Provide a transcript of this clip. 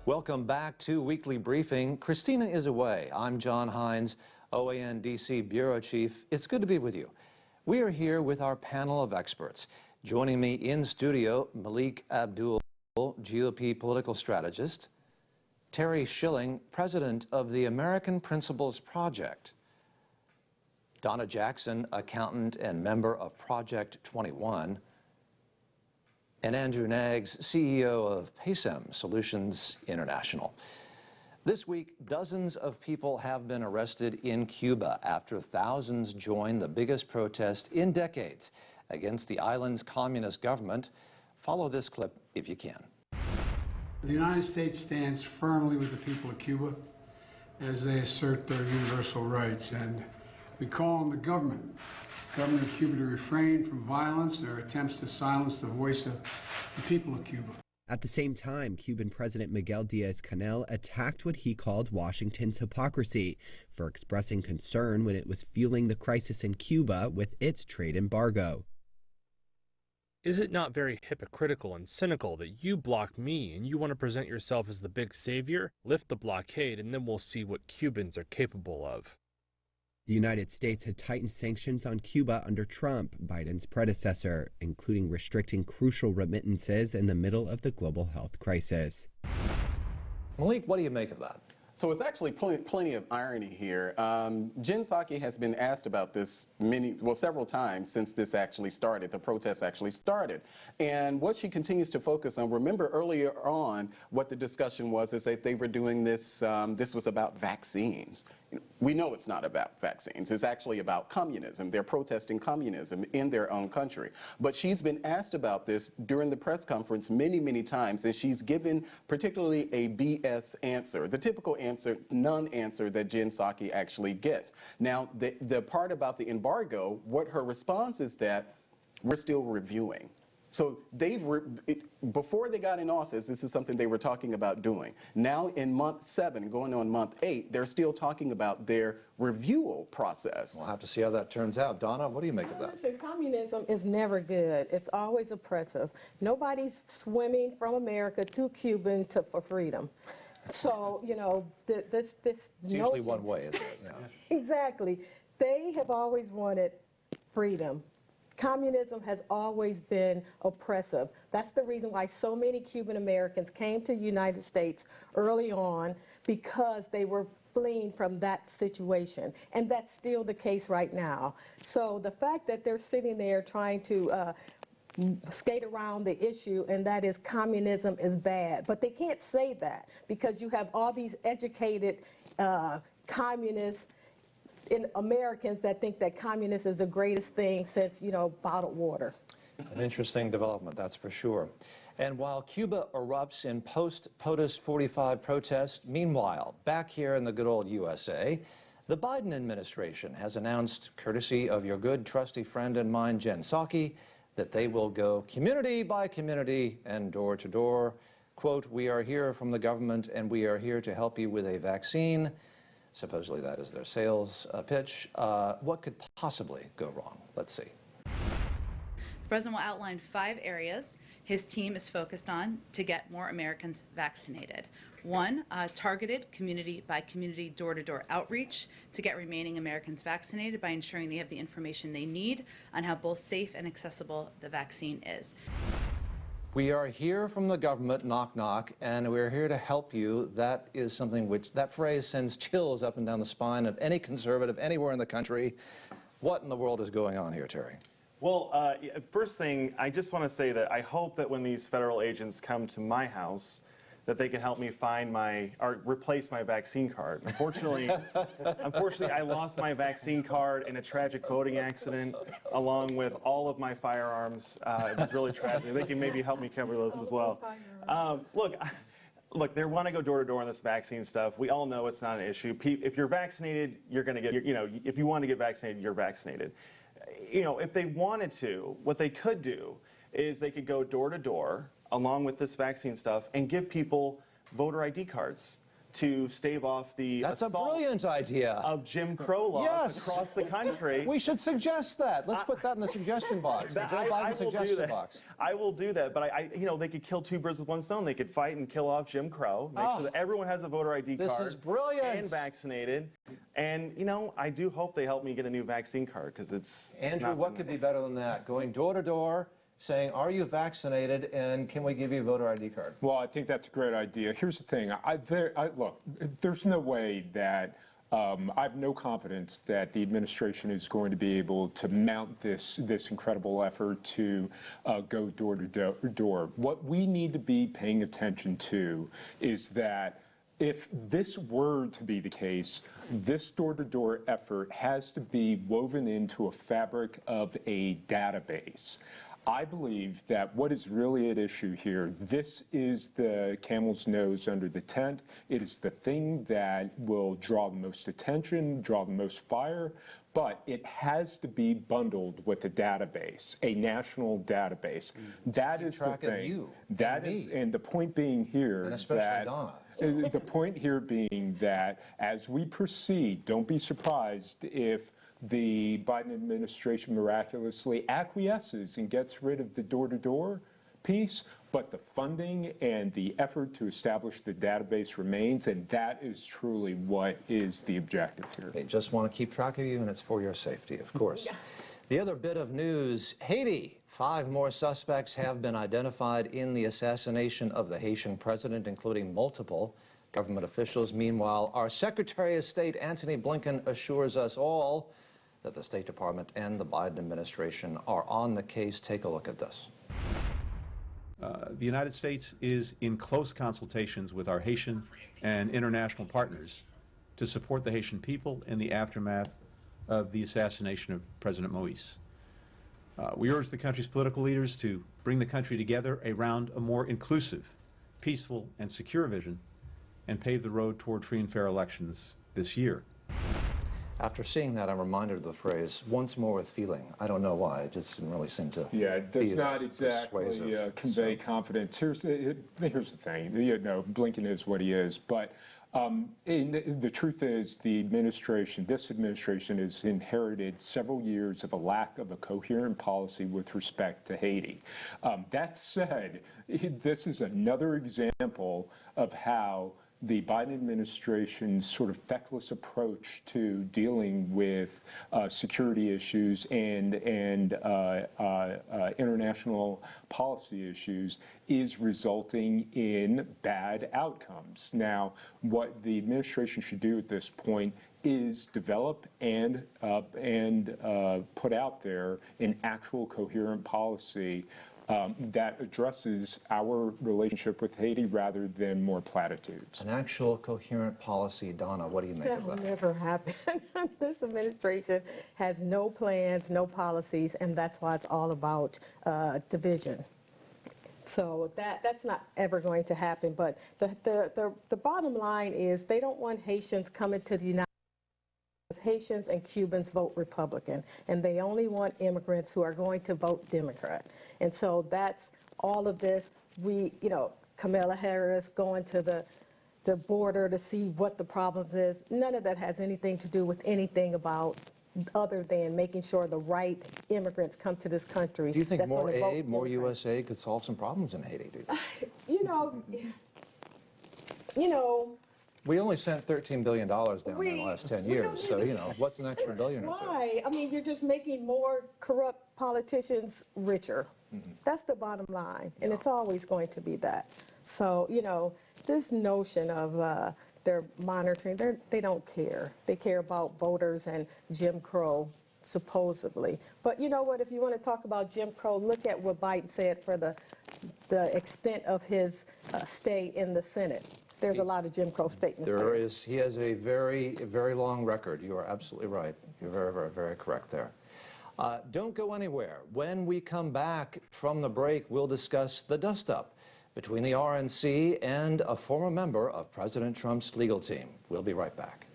Welcome back to Weekly Briefing. Christina is away. I'm John Hines, OAN DC Bureau Chief. It's good to be with you. We are here with our panel of experts. Joining me in studio, Malik Abdul, GOP political strategist, Terry Schilling, president of the American Principles Project, Donna Jackson, accountant and member of Project 21, and Andrew Naggs, CEO of PASEM Solutions International. This week, dozens of people have been arrested in Cuba after thousands joined the biggest protest in decades against the island's communist government. Follow this clip if you can. The United States stands firmly with the people of Cuba as they assert their universal rights, and we call on the government of Cuba to refrain from violence and their attempts to silence the voice of the people of Cuba. At the same time, Cuban President Miguel Diaz-Canel attacked what he called Washington's hypocrisy for expressing concern when it was fueling the crisis in Cuba with its trade embargo. Is it not very hypocritical and cynical that you block me and you want to present yourself as the big savior? Lift the blockade and then we'll see what Cubans are capable of. The United States had tightened sanctions on Cuba under Trump, Biden's predecessor, including restricting crucial remittances in the middle of the global health crisis. Malik, what do you make of that? So it's actually plenty of irony here. Jen Psaki has been asked about this several times since this actually started, the protest actually started. And what she continues to focus on, remember earlier on what the discussion was, is that they were doing this, this was about vaccines. We know it's not about vaccines. It's actually about communism. They're protesting communism in their own country. But she's been asked about this during the press conference many, many times, and she's given particularly a BS answer, the typical answer, non-answer that Jen Psaki actually gets. Now, the part about the embargo, what her response is that we're still reviewing. So before they got in office, this is something they were talking about doing. Now in month 7, going on month 8, they're still talking about their review process. We'll have to see how that turns out. Donna, what do you make of that? Listen, communism is never good. It's always oppressive. Nobody's swimming from America to Cuba for freedom. So, you know, this it's usually one way, isn't it? Yeah. Exactly. They have always wanted freedom. Communism has always been oppressive. That's the reason why so many Cuban Americans came to the United States early on, because they were fleeing from that situation. And that's still the case right now. So the fact that they're sitting there trying to skate around the issue, and that is communism is bad. But they can't say that because you have all these educated communists in Americans that think that communism is the greatest thing since, you know, bottled water. It's an interesting development, that's for sure. And while Cuba erupts in post-POTUS 45 protests, meanwhile, back here in the good old USA, the Biden administration has announced, courtesy of your good, trusty friend and mine, Jen Psaki, that they will go community by community and door to door. Quote, "We are here from the government and we are here to help you with a vaccine." Supposedly that is their sales pitch. What could possibly go wrong? Let's see. The president will outline 5 areas his team is focused on to get more Americans vaccinated. 1, targeted community by community door-to-door outreach to get remaining Americans vaccinated by ensuring they have the information they need on how both safe and accessible the vaccine is. We are here from the government, knock, knock, and we're here to help you. That is something which, that phrase sends chills up and down the spine of any conservative anywhere in the country. What in the world is going on here, Terry? Well, first thing, I just want to say that I hope that when these federal agents come to my house, that they can help me find or replace my vaccine card. Unfortunately, I lost my vaccine card in a tragic boating accident, along with all of my firearms. It was really tragic. They can maybe help me cover those as well. Look, they want to go door to door on this vaccine stuff. We all know it's not an issue. If you're vaccinated, you're going to get, if you want to get vaccinated, you're vaccinated. If they wanted to, what they could do is they could go door to door along with this vaccine stuff and give people voter ID cards to stave off the That's a assault brilliant idea. of Jim Crow laws Yes. across the country. We should suggest that. Let's put that in the suggestion box, the Joe Biden suggestion box. I will do that, but they could kill two birds with one stone. They could fight and kill off Jim Crow, make sure that everyone has a voter ID card. This is brilliant. And vaccinated. And, I do hope they help me get a new vaccine card, because it's Andrew, not what could be better than that? Going door to door, saying, are you vaccinated, and can we give you a voter ID card? Well, I think that's a great idea. Here's the thing. Look, there's no way that I have no confidence that the administration is going to be able to mount this incredible effort to go door to door. What we need to be paying attention to is that if this were to be the case, this door-to-door effort has to be woven into a fabric of a database. I believe that what is really at issue here, this is the camel's nose under the tent. It is the thing that will draw the most attention, draw the most fire, but it has to be bundled with a database, a national database. That is the thing. That is, and the point being here, and especially Donna. The point here being that as we proceed, don't be surprised if the Biden administration miraculously acquiesces and gets rid of the door-to-door piece, but the funding and the effort to establish the database remains, and that is truly what is the objective here. They just want to keep track of you, and it's for your safety, of course. The other bit of news, Haiti. 5 more suspects have been identified in the assassination of the Haitian president, including multiple government officials. Meanwhile, our Secretary of State, Antony Blinken, assures us all that the State Department and the Biden administration are on the case. Take a look at this. The United States is in close consultations with our Haitian and international partners to support the Haitian people in the aftermath of the assassination of President Moïse. We urge the country's political leaders to bring the country together around a more inclusive, peaceful, and secure vision and pave the road toward free and fair elections this year. After seeing that, I'm reminded of the phrase, once more with feeling. I don't know why. It just didn't really seem to it does be not exactly convey confidence. Here's the thing. Blinken is what he is. But the truth is, this administration has inherited several years of a lack of a coherent policy with respect to Haiti. That said, this is another example of how the Biden administration's sort of feckless approach to dealing with security issues and international policy issues is resulting in bad outcomes. Now, what the administration should do at this point is develop and put out there an actual coherent policy that addresses our relationship with Haiti rather than more platitudes. An actual coherent policy. Donna, what do you make of that? That will never happen. This administration has no plans, no policies, and that's why it's all about division. So that's not ever going to happen. But the bottom line is they don't want Haitians coming to the United States. Haitians and Cubans vote Republican, and they only want immigrants who are going to vote Democrat. And so that's all of this. Kamala Harris going to the border to see what the problems is. None of that has anything to do with anything about other than making sure the right immigrants come to this country. Do you think more aid, more U.S. aid could solve some problems in Haiti? Do you think? We only sent $13 billion down there in the last 10 years, so, what's an extra billion or two? Why? I mean, you're just making more corrupt politicians richer. That's the bottom line, and it's always going to be that. So, this notion of they're monitoring, they don't care. They care about voters and Jim Crow, supposedly. But you know what? If you want to talk about Jim Crow, look at what Biden said for the extent of his stay in the Senate. There's a lot of Jim Crow statements there. He has a very, very long record. You are absolutely right. You're very, very, very correct there. Don't go anywhere. When we come back from the break, we'll discuss the dust-up between the RNC and a former member of President Trump's legal team. We'll be right back.